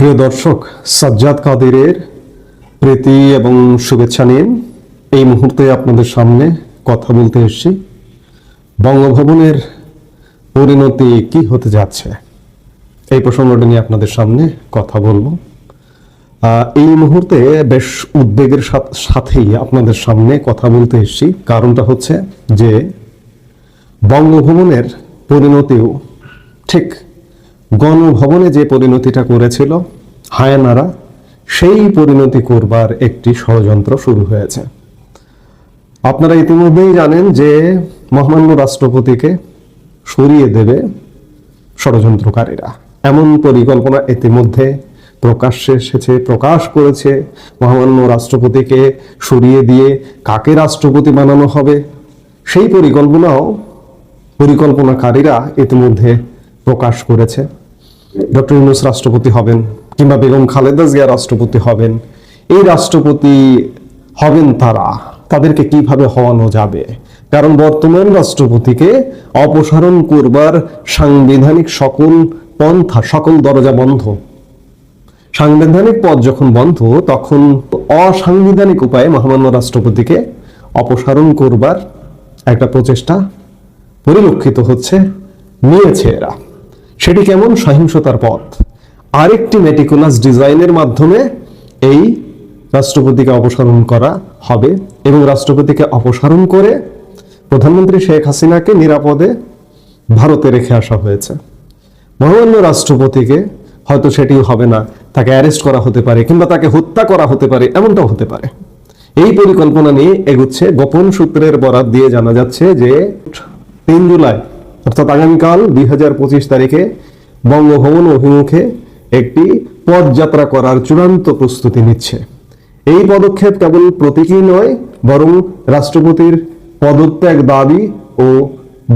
প্রিয় দর্শক, সাজ্জাদ কাদেরের প্রীতি এবং শুভেচ্ছা নিন এই মুহূর্তে আপনাদের সামনে কথা বলতে এসেছি। বঙ্গভবনের পরিণতি কি হতে যাচ্ছে এই প্রসঙ্গটি নিয়ে আপনাদের সামনে কথা বলবো। এই মুহূর্তে বেশ উদ্বেগের সাথেই আপনাদের সামনে কথা বলতে এসেছি। কারণটা হচ্ছে যে বঙ্গভবনের পরিণতিও ঠিক গণভবনে যে পরিণতিটা করেছিল হায়নারা, সেই পরিণতি করবার একটি ষড়যন্ত্র শুরু হয়েছে। আপনারা ইতিমধ্যেই জানেন যে মহামান্য রাষ্ট্রপতিকে সরিয়ে দেবে ষড়যন্ত্রকারীরা, এমন পরিকল্পনা ইতিমধ্যে প্রকাশ্যে এসেছে, প্রকাশ করেছে। মহামান্য রাষ্ট্রপতিকে সরিয়ে দিয়ে কাকে রাষ্ট্রপতি বানানো হবে সেই পরিকল্পনাকারীরা ইতিমধ্যে প্রকাশ করেছে। ডক্টর ইউনূস রাষ্ট্রপতি হবেন কিংবা বেগম খালেদা জিয়া রাষ্ট্রপতি হবেন। এই রাষ্ট্রপতি হবেন তাদেরকে কিভাবে হওয়ানো যাবে? কারণ বর্তমান রাষ্ট্রপতিকে অপসারণ করবার সাংবিধানিক সকল পন্থা, সকল দরজা বন্ধ। সাংবিধানিক পথ যখন বন্ধ, তখন অসাংবিধানিক উপায়ে মহামান্য রাষ্ট্রপতিকে অপসারণ করবার একটা প্রচেষ্টা পরিলক্ষিত হচ্ছে, নিয়েছে এরা। সেটি কেমন? সহিংসতার পথ। আরেকটি মেটিকুলাস ডিজাইনের মাধ্যমে এই রাষ্ট্রপতিকে অপসারণ করা হবে এবং রাষ্ট্রপতিকে অপসারণ করে প্রধানমন্ত্রী শেখ হাসিনাকে নিরাপদে ভারতে রেখে আসা হয়েছে। মহামান্য রাষ্ট্রপতিকে হয়তো সেটিও হবে না, তাকে অ্যারেস্ট করা হতে পারে কিংবা তাকে হত্যা করা হতে পারে, এমনটাও হতে পারে। এই পরিকল্পনা নিয়ে এগুচ্ছে। গোপন সূত্রের বরাত দিয়ে জানা যাচ্ছে যে 3 জুলাই অর্থাৎ আগামীকাল 2025 তারিখে বঙ্গভবন অভিমুখে একটি পদযাত্রা করার চূড়ান্ত প্রস্তুতি নিচ্ছে। এই পদক্ষেপ কেবল প্রতীকী নয়, বরং রাষ্ট্রপতির পদত্যাগ দাবি ও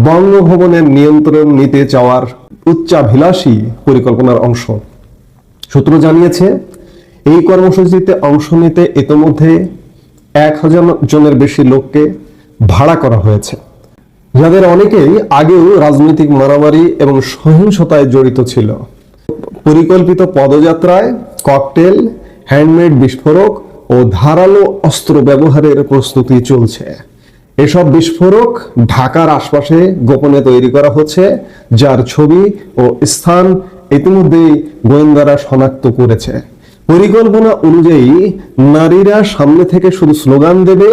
বঙ্গভবনের নিয়ন্ত্রণ নিতে চাওয়ার উচ্চাভিলাষী পরিকল্পনার অংশ। সূত্র জানিয়েছে, এই কর্মসূচিতে অংশ নিতে ইতোমধ্যে 1000 জনের বেশি লোককে ভাড়া করা হয়েছে, যাদের অনেকেই আগেও রাজনৈতিক মারামারি এবং সহিংসতায় জড়িত ছিল। পরিকল্পিত পদযাত্রায় ককটেল, হ্যান্ডমেড বিস্ফোরক ও ধারালো অস্ত্র ব্যবহারের প্রস্তুতি চলছে। এসব বিস্ফোরক ঢাকার আশপাশে গোপনে তৈরি করা হচ্ছে, যার ছবি ও স্থান ইতিমধ্যেই গোয়েন্দারা শনাক্ত করেছে। পরিকল্পনা অনুযায়ী নারীরা সামনে থেকে শুধু স্লোগান দেবে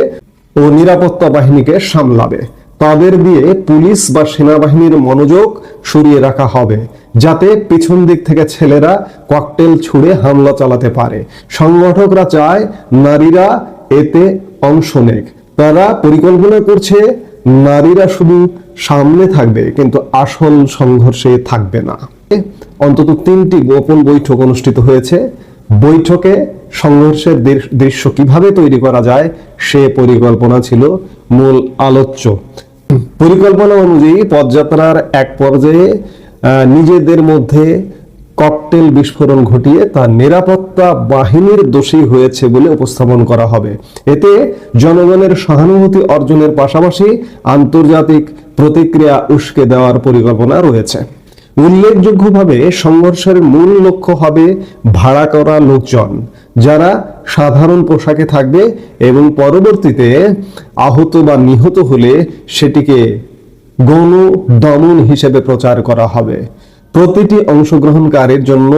ও নিরাপত্তা বাহিনীকে সামলাবে। তাদের দিয়ে পুলিশ বা সেনাবাহিনীর মনোযোগ সরিয়ে রাখা হবে, যাতে পিছন দিক থেকে ছেলেরা ককটেল ছুড়ে হামলা চালাতে পারে। সংগঠকরা চায় নারীরা এতে অংশ নেক। তারা পরিকল্পনা করছে নারীরা শুধু সামনে থাকবে, কিন্তু আসল সংঘর্ষে থাকবে না। অন্তত 3টি গোপন বৈঠক অনুষ্ঠিত হয়েছে। বৈঠকে সংঘর্ষের দৃশ্য কিভাবে তৈরি করা যায় সে পরিকল্পনা ছিল মূল আলোচ্য। পরিকল্পনা অনুযায়ী পদযাত্রার এক পর্যায়ে নিজেদের মধ্যে ককটেল বিস্ফোরণ ঘটিয়ে তা নিরাপত্তা বাহিনীর দোষী হয়েছে বলে উপস্থাপন করা হবে। এতে জনগণের সহানুভূতি অর্জনের পাশাপাশি আন্তর্জাতিক প্রতিক্রিয়া উস্কে দেওয়ার পরিকল্পনা রয়েছে। উল্লেখযোগ্যভাবে সংঘর্ষের মূল লক্ষ্য হবে ভাড়া করা লোকজন, যারা সাধারণ পোশাকে থাকবে এবং পরবর্তীতে আহত বা নিহত হলে সেটিকে গণদমন হিসেবে প্রচার করা হবে। প্রতিটি অংশগ্রহণকারীর জন্য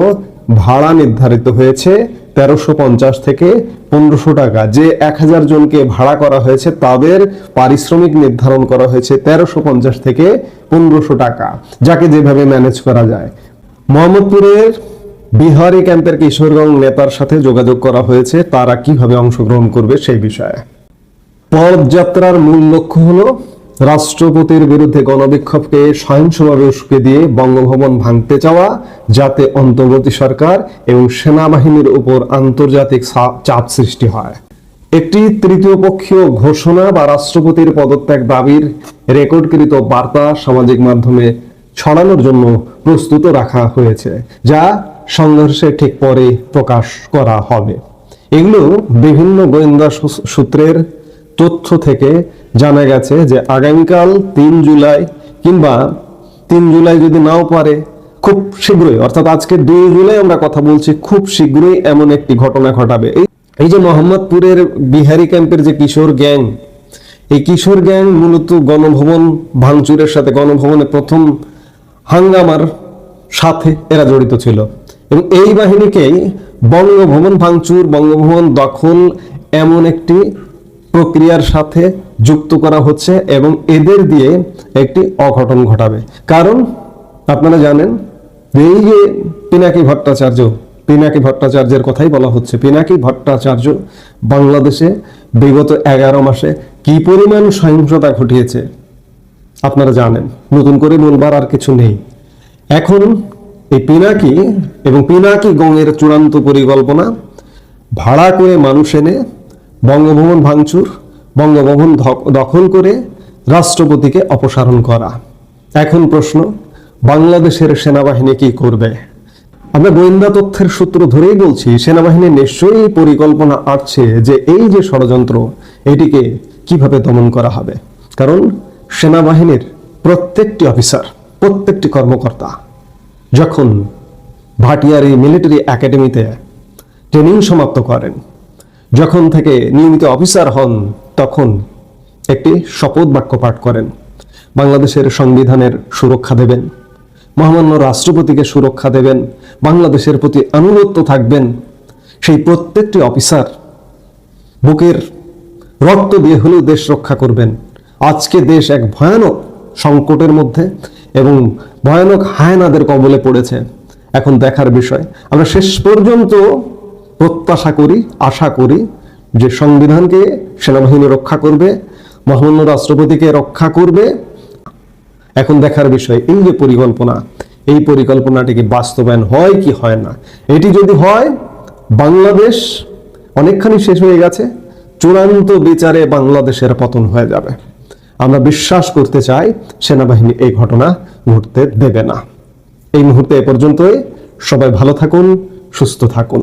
ভাড়া নির্ধারিত হয়েছে 1350 থেকে 1500 টাকা। যে 1000 জনকে ভাড়া করা হয়েছে তাদের পারিশ্রমিক নির্ধারণ করা হয়েছে 1350 থেকে 1500 টাকা, যাকে যেভাবে ম্যানেজ করা যায়। মোহাম্মদপুরের বিহারি ক্যাম্পের কিশোরগঞ্জ নেতার সাথে যোগাযোগ করা হয়েছে, তারা কিভাবে অংশগ্রহণ করবে সেই বিষয়ে। পদযাত্রার মূল লক্ষ্য হলো রাষ্ট্রপতির বিরুদ্ধে গণবিক্ষোভকে সহিংসভাবে উস্কে দিয়ে বঙ্গভবন ভাঙতে চাওয়া, যাতে অন্তর্বর্তী সরকার এবং সেনাবাহিনীর উপর আন্তর্জাতিক চাপ সৃষ্টি হয়। একটি তৃতীয় পক্ষীয় ঘোষণা বা রাষ্ট্রপতির পদত্যাগ দাবির রেকর্ডকৃত বার্তা সামাজিক মাধ্যমে ছড়ানোর জন্য প্রস্তুত রাখা হয়েছে, যা সংঘর্ষের ঠিক পরে প্রকাশ করা হবে। এগুলো বিভিন্ন গোয়েন্দা সূত্রের তথ্য থেকে জানা গেছে যে আগামীকাল 3 জুলাই কিংবা 3 জুলাই যদি নাও পারে, খুব শীঘ্রই, অর্থাৎ আজকে 2 জুলাই আমরা কথা বলছি, খুব শীঘ্রই এমন একটি ঘটনা ঘটাবে। এই যে মোহাম্মদপুরের বিহারি ক্যাম্পের যে কিশোর গ্যাং, এই কিশোর গ্যাং মূলত গণভবন ভাঙচুরের সাথে, গণভবনে প্রথম হাঙ্গামার সাথে এরা জড়িত ছিল, এবং এই বাহিনীকেই বঙ্গভবন ভাঙচুর, বঙ্গভবন দখল এমন একটি প্রক্রিয়ার সাথে যুক্ত করা হচ্ছে, এবং এদের দিয়ে একটি অঘটন ঘটাবে। কারণ আপনারা জানেন এই যে পিনাকি ভট্টাচার্যের কথাই বলা হচ্ছে। পিনাকি ভট্টাচার্য বাংলাদেশে বিগত 11 মাসে কি পরিমাণ সহিংসতা ঘটিয়েছে আপনারা জানেন, নতুন করে বলবার আর কিছু নেই। এখন এই পিনাকি এবং পিনাকি গঙের চূড়ান্ত পরিকল্পনা, ভাড়া করে মানুষ এনে বঙ্গভবন ভাঙচুর, বঙ্গভবন দখল করে রাষ্ট্রপতিকে অপসারণ করা। এখন প্রশ্ন, বাংলাদেশের সেনাবাহিনী কি করবে? আমরা গোয়েন্দা তথ্যের সূত্র ধরেই বলছি, সেনাবাহিনী নিশ্চয়ই পরিকল্পনা আছে যে এই যে ষড়যন্ত্র, এটিকে কিভাবে দমন করা হবে। কারণ সেনাবাহিনীর প্রত্যেকটি অফিসার, প্রত্যেকটি কর্মকর্তা যখন ভাটিয়ারি মিলিটারি একাডেমিতে ট্রেনিং সমাপ্ত করেন, যখন থেকে নিয়মিত অফিসার হন, তখন একটি শপথ বাক্য পাঠ করেন। বাংলাদেশের সংবিধানের সুরক্ষা দেবেন, মহামান্য রাষ্ট্রপতিকে সুরক্ষা দেবেন, বাংলাদেশের প্রতি আনুগত্য থাকবেন। সেই প্রত্যেকটি অফিসার বুকের রক্ত দিয়ে হলেও দেশ রক্ষা করবেন। আজকে দেশ এক ভয়ানক সংকটের মধ্যে এবং ভয়ানক হায়নাদের কবলে পড়েছে। এখন দেখার বিষয়, আমরা শেষ পর্যন্ত প্রত্যাশা করি, আশা করি যে সংবিধানকে সেনাবাহিনী রক্ষা করবে, মহামান্য রাষ্ট্রপতিকে রক্ষা করবে। এখন দেখার বিষয়, এই যে পরিকল্পনা, এই পরিকল্পনাটি কি বাস্তবায়ন হয় কি হয় না। এটি যদি হয়, বাংলাদেশ অনেকখানি শেষ হয়ে গেছে, চূড়ান্ত বিচারে বাংলাদেশের পতন হয়ে যাবে। আমরা বিশ্বাস করতে চাই সেনাবাহিনী এই ঘটনা ঘটতে দেবে না। এই মুহূর্তে এ পর্যন্তই। সবাই ভালো থাকুন, সুস্থ থাকুন।